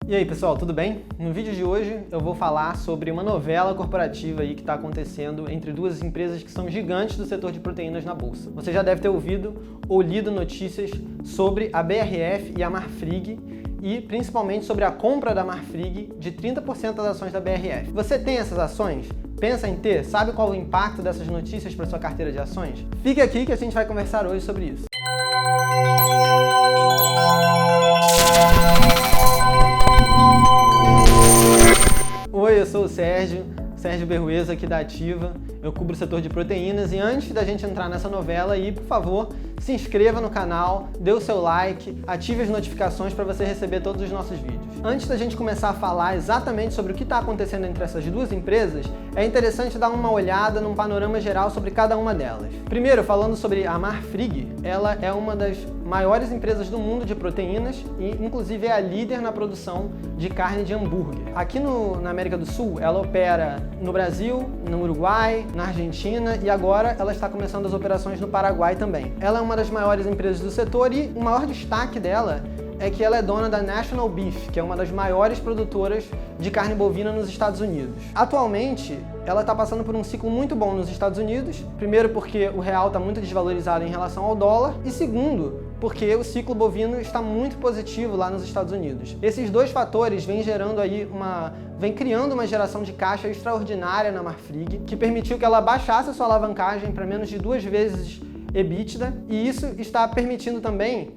E aí pessoal, tudo bem? No vídeo de hoje eu vou falar sobre uma novela corporativa aí que está acontecendo entre duas empresas que são gigantes do setor de proteínas na bolsa. Você já deve ter ouvido ou lido notícias sobre a BRF e a Marfrig e principalmente sobre a compra da Marfrig de 30% das ações da BRF. Você tem essas ações? Pensa em ter? Sabe qual o impacto dessas notícias para sua carteira de ações? Fique aqui que a gente vai conversar hoje sobre isso. Oi, eu sou o Sérgio Berrueza aqui da Ativa. Eu cubro o setor de proteínas e antes da gente entrar nessa novela aí, por favor, se inscreva no canal, dê o seu like, ative as notificações para você receber todos os nossos vídeos. Antes da gente começar a falar exatamente sobre o que está acontecendo entre essas duas empresas, é interessante dar uma olhada num panorama geral sobre cada uma delas. Primeiro, falando sobre a Marfrig, ela é uma das maiores empresas do mundo de proteínas e inclusive é a líder na produção de carne de hambúrguer. Aqui na América do Sul, ela opera no Brasil, no Uruguai, na Argentina e agora ela está começando as operações no Paraguai também. Ela é uma das maiores empresas do setor e o maior destaque dela é que ela é dona da National Beef, que é uma das maiores produtoras de carne bovina nos Estados Unidos. Atualmente, ela está passando por um ciclo muito bom nos Estados Unidos, primeiro porque o real está muito desvalorizado em relação ao dólar e segundo, porque o ciclo bovino está muito positivo lá nos Estados Unidos. Esses dois fatores vêm criando uma geração de caixa extraordinária na Marfrig, que permitiu que ela baixasse a sua alavancagem para menos de 2 vezes EBITDA, e isso está permitindo também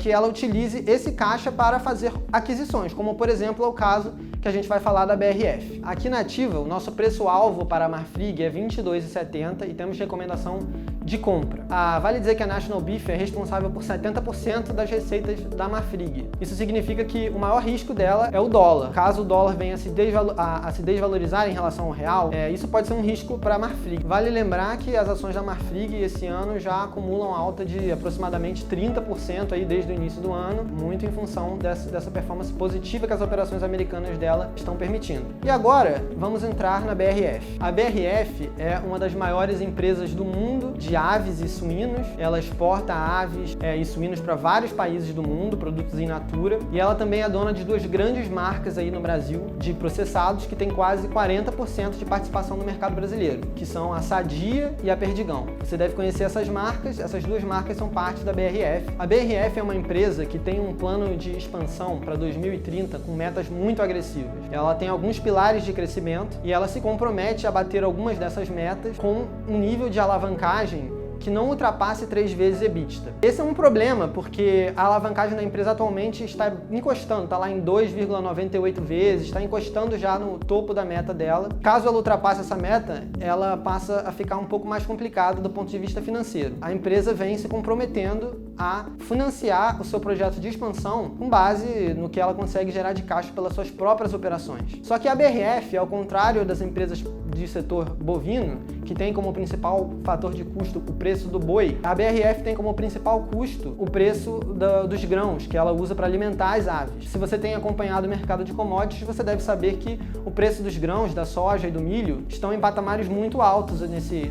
que ela utilize esse caixa para fazer aquisições, como por exemplo é o caso que a gente vai falar da BRF. Aqui na Ativa, o nosso preço-alvo para a Marfrig é R$ 22,70 e temos recomendação de compra. Vale dizer que a National Beef é responsável por 70% das receitas da Marfrig. Isso significa que o maior risco dela é o dólar. Caso o dólar venha a se desvalorizar em relação ao real, isso pode ser um risco para a Marfrig. Vale lembrar que as ações da Marfrig esse ano já acumulam alta de aproximadamente 30% aí desde o início do ano, muito em função dessa performance positiva que as operações americanas dela estão permitindo. E agora, vamos entrar na BRF. A BRF é uma das maiores empresas do mundo de aves e suínos. Ela exporta aves e suínos para vários países do mundo, produtos in natura, e ela também é dona de duas grandes marcas aí no Brasil de processados que tem quase 40% de participação no mercado brasileiro, que são a Sadia e a Perdigão. Você deve conhecer essas marcas, essas duas marcas são parte da BRF. A BRF é uma empresa que tem um plano de expansão para 2030 com metas muito agressivas. Ela tem alguns pilares de crescimento e ela se compromete a bater algumas dessas metas com um nível de alavancagem que não ultrapasse 3 vezes EBITDA. Esse é um problema, porque a alavancagem da empresa atualmente está encostando, está lá em 2,98 vezes, está encostando já no topo da meta dela. Caso ela ultrapasse essa meta, ela passa a ficar um pouco mais complicada do ponto de vista financeiro. A empresa vem se comprometendo a financiar o seu projeto de expansão com base no que ela consegue gerar de caixa pelas suas próprias operações. Só que a BRF, ao contrário das empresas de setor bovino, que tem como principal fator de custo o preço do boi, a BRF tem como principal custo o preço dos grãos que ela usa para alimentar as aves. Se você tem acompanhado o mercado de commodities, você deve saber que o preço dos grãos, da soja e do milho estão em patamares muito altos nesse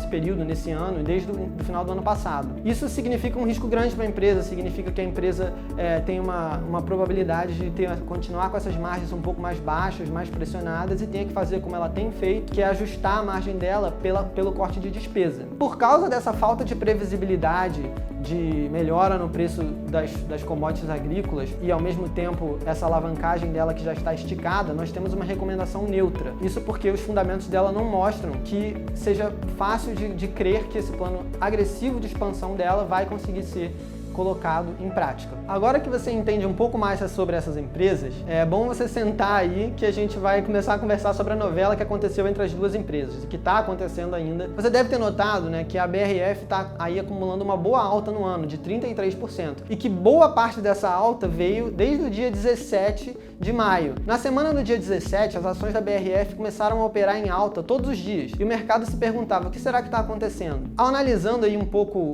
período, nesse ano, desde o final do ano passado. Isso significa um risco grande para a empresa, significa que a empresa tem uma probabilidade de continuar com essas margens um pouco mais baixas, mais pressionadas e tenha que fazer como ela tem feito, que é ajustar a margem dela pelo corte de despesa. Por causa dessa falta de previsibilidade, de melhora no preço das commodities agrícolas e ao mesmo tempo essa alavancagem dela que já está esticada, nós temos uma recomendação neutra. Isso porque os fundamentos dela não mostram que seja fácil de crer que esse plano agressivo de expansão dela vai conseguir ser colocado em prática. Agora que você entende um pouco mais sobre essas empresas, é bom você sentar aí que a gente vai começar a conversar sobre a novela que aconteceu entre as duas empresas, que está acontecendo ainda. Você deve ter notado, que a BRF está aí acumulando uma boa alta no ano, de 33%, e que boa parte dessa alta veio desde o dia 17 de maio. Na semana do dia 17, as ações da BRF começaram a operar em alta todos os dias, e o mercado se perguntava, o que será que está acontecendo? Ao analisando aí um pouco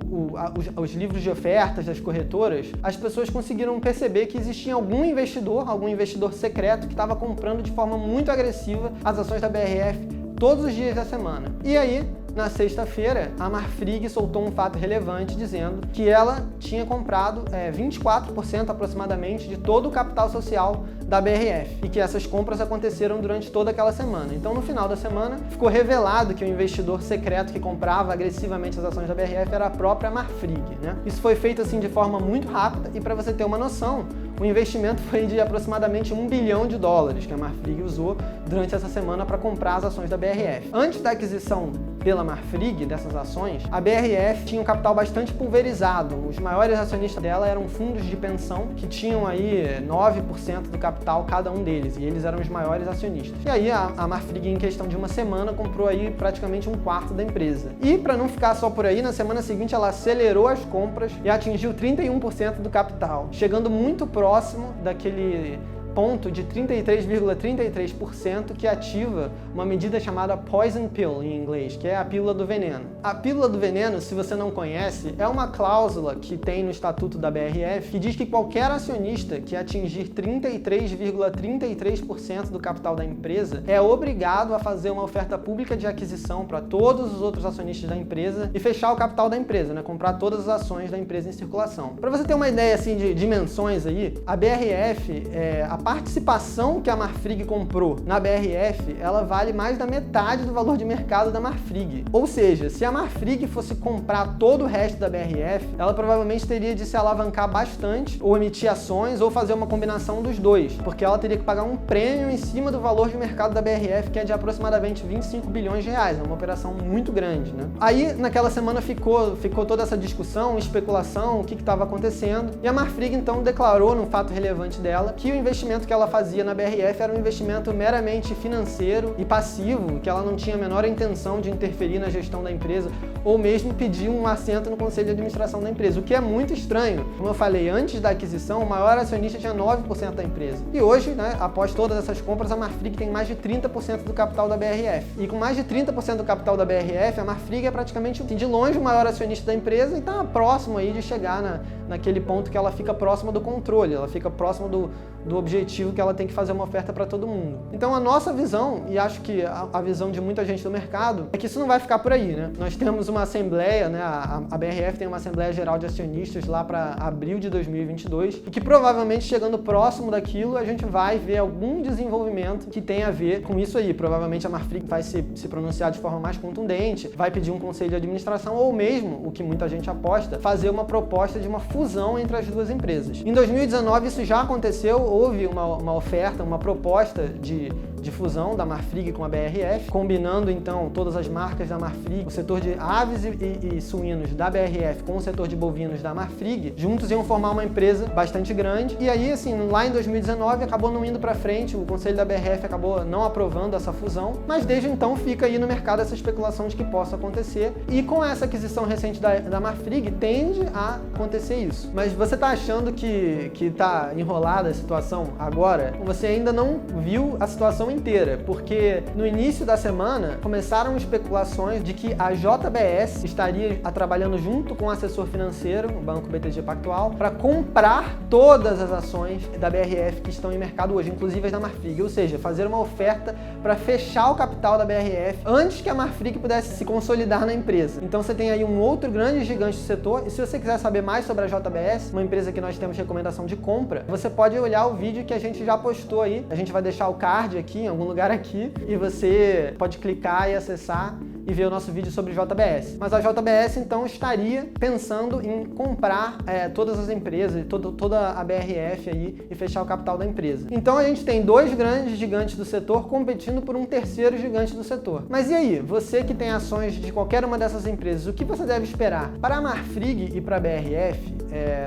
os livros de ofertas das corretoras, as pessoas conseguiram perceber que existia algum investidor secreto que estava comprando de forma muito agressiva as ações da BRF todos os dias da semana. E aí, na sexta-feira, a Marfrig soltou um fato relevante dizendo que ela tinha comprado 24% aproximadamente de todo o capital social da BRF e que essas compras aconteceram durante toda aquela semana. Então, no final da semana, ficou revelado que o investidor secreto que comprava agressivamente as ações da BRF era a própria Marfrig, né? Isso foi feito assim de forma muito rápida e, para você ter uma noção, o investimento foi de aproximadamente $1 bilhão que a Marfrig usou durante essa semana para comprar as ações da BRF. Antes da aquisição pela Marfrig dessas ações, a BRF tinha um capital bastante pulverizado. Os maiores acionistas dela eram fundos de pensão que tinham aí 9% do capital cada um deles, e eles eram os maiores acionistas. E aí a Marfrig, em questão de uma semana, comprou aí praticamente 1/4 da empresa. E para não ficar só por aí, na semana seguinte ela acelerou as compras e atingiu 31% do capital, chegando muito próximo daquele ponto de 33,33% que ativa uma medida chamada Poison Pill em inglês, que é a pílula do veneno. A pílula do veneno, se você não conhece, é uma cláusula que tem no estatuto da BRF que diz que qualquer acionista que atingir 33,33% do capital da empresa é obrigado a fazer uma oferta pública de aquisição para todos os outros acionistas da empresa e fechar o capital da empresa, né? Comprar todas as ações da empresa em circulação. Para você ter uma ideia assim de dimensões aí, a BRF, a participação que a Marfrig comprou na BRF, ela vale mais da metade do valor de mercado da Marfrig. Ou seja, se a Marfrig fosse comprar todo o resto da BRF, ela provavelmente teria de se alavancar bastante, ou emitir ações, ou fazer uma combinação dos dois, porque ela teria que pagar um prêmio em cima do valor de mercado da BRF, que é de aproximadamente R$25 bilhões. É uma operação muito grande, né? Aí, naquela semana, ficou toda essa discussão, especulação, o que estava acontecendo, e a Marfrig, então, declarou, num fato relevante dela, que o investimento que ela fazia na BRF era um investimento meramente financeiro e passivo, que ela não tinha a menor intenção de interferir na gestão da empresa ou mesmo pedir um assento no conselho de administração da empresa, o que é muito estranho. Como eu falei, antes da aquisição, o maior acionista tinha 9% da empresa. E hoje, né, após todas essas compras, a Marfrig tem mais de 30% do capital da BRF. E com mais de 30% do capital da BRF, a Marfrig é praticamente, de longe, o maior acionista da empresa e está próximo aí de chegar naquele ponto que ela fica próxima do controle, ela fica próxima do objetivo que ela tem que fazer uma oferta para todo mundo. Então a nossa visão, e acho que a visão de muita gente do mercado, é que isso não vai ficar por aí, né? Nós temos uma assembleia, né? A BRF tem uma Assembleia Geral de Acionistas lá para abril de 2022, e que provavelmente chegando próximo daquilo, a gente vai ver algum desenvolvimento que tenha a ver com isso aí. Provavelmente a Marfrig vai se pronunciar de forma mais contundente, vai pedir um conselho de administração, ou mesmo, o que muita gente aposta, fazer uma proposta de uma fusão entre as duas empresas. Em 2019 isso já aconteceu, houve uma oferta, uma proposta de fusão da Marfrig com a BRF, combinando então todas as marcas da Marfrig, o setor de aves e suínos da BRF com o setor de bovinos da Marfrig, juntos iam formar uma empresa bastante grande. E aí, assim, lá em 2019 acabou não indo para frente, o conselho da BRF acabou não aprovando essa fusão, mas desde então fica aí no mercado essa especulação de que possa acontecer, e com essa aquisição recente da Marfrig tende a acontecer isso. Mas você tá achando que tá enrolada a situação agora? Você ainda não viu a situação inteira, porque no início da semana começaram especulações de que a JBS estaria trabalhando junto com o assessor financeiro, o Banco BTG Pactual, para comprar todas as ações da BRF que estão em mercado hoje, inclusive as da Marfrig, ou seja, fazer uma oferta para fechar o capital da BRF antes que a Marfrig pudesse se consolidar na empresa. Então você tem aí um outro grande gigante do setor, e se você quiser saber mais sobre a JBS, uma empresa que nós temos recomendação de compra, você pode olhar o vídeo que a gente já postou aí, a gente vai deixar o card aqui, em algum lugar aqui, e você pode clicar e acessar e ver o nosso vídeo sobre JBS. Mas a JBS, então, estaria pensando em comprar todas as empresas, toda a BRF aí, e fechar o capital da empresa. Então a gente tem dois grandes gigantes do setor competindo por um terceiro gigante do setor. Mas e aí? Você que tem ações de qualquer uma dessas empresas, o que você deve esperar? Para a Marfrig e para a BRF,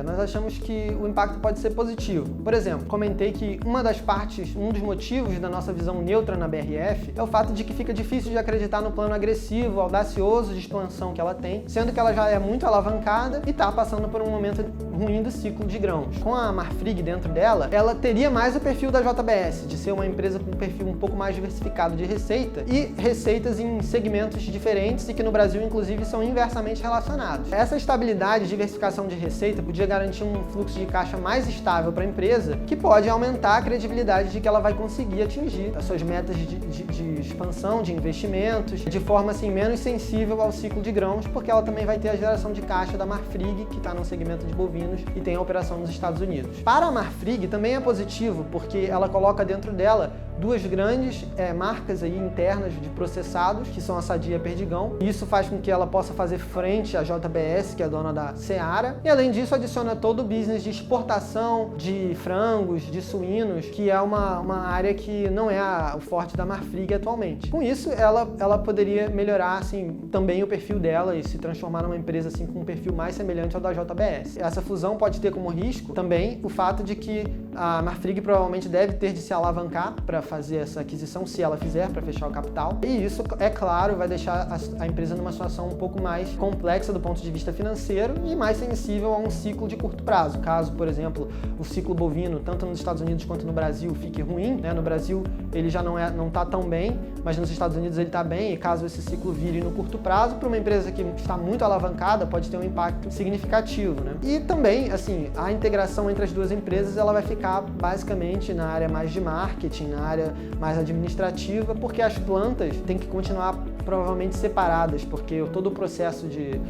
nós achamos que o impacto pode ser positivo. Por exemplo, comentei que uma das partes, um dos motivos da nossa visão neutra na BRF é o fato de que fica difícil de acreditar no plano agressivo, audacioso de expansão que ela tem, sendo que ela já é muito alavancada e está passando por um momento ruim do ciclo de grãos. Com a Marfrig dentro dela, ela teria mais o perfil da JBS, de ser uma empresa com um perfil um pouco mais diversificado de receita e receitas em segmentos diferentes e que no Brasil, inclusive, são inversamente relacionados. Essa estabilidade e diversificação de receita podia garantir um fluxo de caixa mais estável para a empresa, que pode aumentar a credibilidade de que ela vai conseguir atingir as suas metas de expansão, de investimentos, de forma assim menos sensível ao ciclo de grãos, porque ela também vai ter a geração de caixa da Marfrig, que está no segmento de bovinos e tem a operação nos Estados Unidos. Para a Marfrig também é positivo, porque ela coloca dentro dela duas grandes marcas aí internas de processados, que são a Sadia e a Perdigão. Isso faz com que ela possa fazer frente à JBS, que é a dona da Seara. E além disso, adiciona todo o business de exportação de frangos, de suínos, que é uma área que não é o forte da Marfrig atualmente. Com isso, ela poderia melhorar assim, também o perfil dela e se transformar numa empresa assim, com um perfil mais semelhante ao da JBS. Essa fusão pode ter como risco também o fato de que a Marfrig provavelmente deve ter de se alavancar para fazer essa aquisição, se ela fizer, para fechar o capital. E isso, é claro, vai deixar a empresa numa situação um pouco mais complexa do ponto de vista financeiro e mais sensível a um ciclo de curto prazo. Caso, por exemplo, o ciclo bovino, tanto nos Estados Unidos quanto no Brasil, fique ruim, né? No Brasil ele já não está tão bem, mas nos Estados Unidos ele está bem, e caso esse ciclo vire no curto prazo, para uma empresa que está muito alavancada, pode ter um impacto significativo, né? E também, assim, a integração entre as duas empresas, ela vai ficar basicamente na área mais de marketing, na área mais administrativa, porque as plantas têm que continuar provavelmente separadas, porque todo o processo de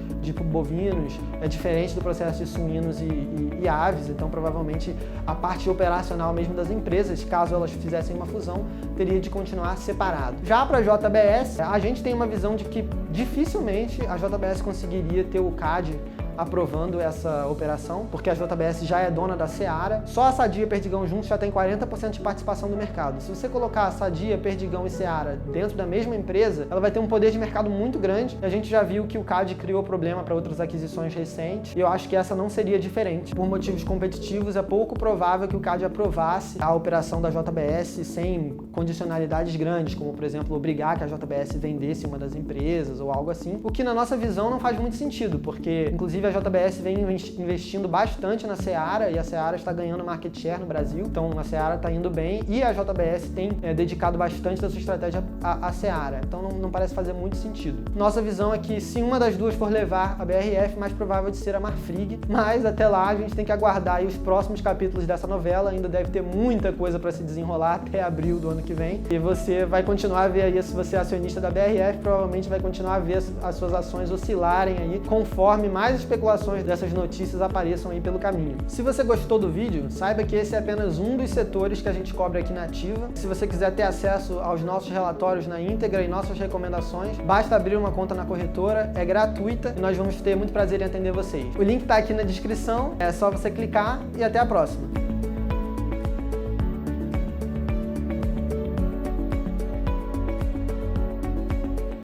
bovinos é diferente do processo de suínos e aves, então provavelmente a parte operacional mesmo das empresas, caso elas fizessem uma fusão, teria de continuar separado. Já para a JBS, a gente tem uma visão de que dificilmente a JBS conseguiria ter o CAD aprovando essa operação, porque a JBS já é dona da Seara. Só a Sadia e Perdigão juntos já tem 40% de participação do mercado. Se você colocar a Sadia, Perdigão e Seara dentro da mesma empresa, ela vai ter um poder de mercado muito grande, e a gente já viu que o CAD criou problema para outras aquisições recentes, e eu acho que essa não seria diferente. Por motivos competitivos, é pouco provável que o CAD aprovasse a operação da JBS sem condicionalidades grandes, como, por exemplo, obrigar que a JBS vendesse uma das empresas ou algo assim, o que na nossa visão não faz muito sentido, porque, inclusive, a JBS vem investindo bastante na Seara e a Seara está ganhando market share no Brasil, então a Seara está indo bem e a JBS tem dedicado bastante da sua estratégia à Seara, então não parece fazer muito sentido. Nossa visão é que se uma das duas for levar a BRF, mais provável de ser a Marfrig, mas até lá a gente tem que aguardar aí os próximos capítulos dessa novela, ainda deve ter muita coisa para se desenrolar até abril do ano que vem, e você vai continuar a ver aí, se você é acionista da BRF, provavelmente vai continuar a ver as suas ações oscilarem aí, conforme mais especulações dessas notícias apareçam aí pelo caminho. Se você gostou do vídeo, saiba que esse é apenas um dos setores que a gente cobre aqui na Ativa. Se você quiser ter acesso aos nossos relatórios na íntegra e nossas recomendações, basta abrir uma conta na corretora, é gratuita e nós vamos ter muito prazer em atender vocês. O link está aqui na descrição, é só você clicar e até a próxima.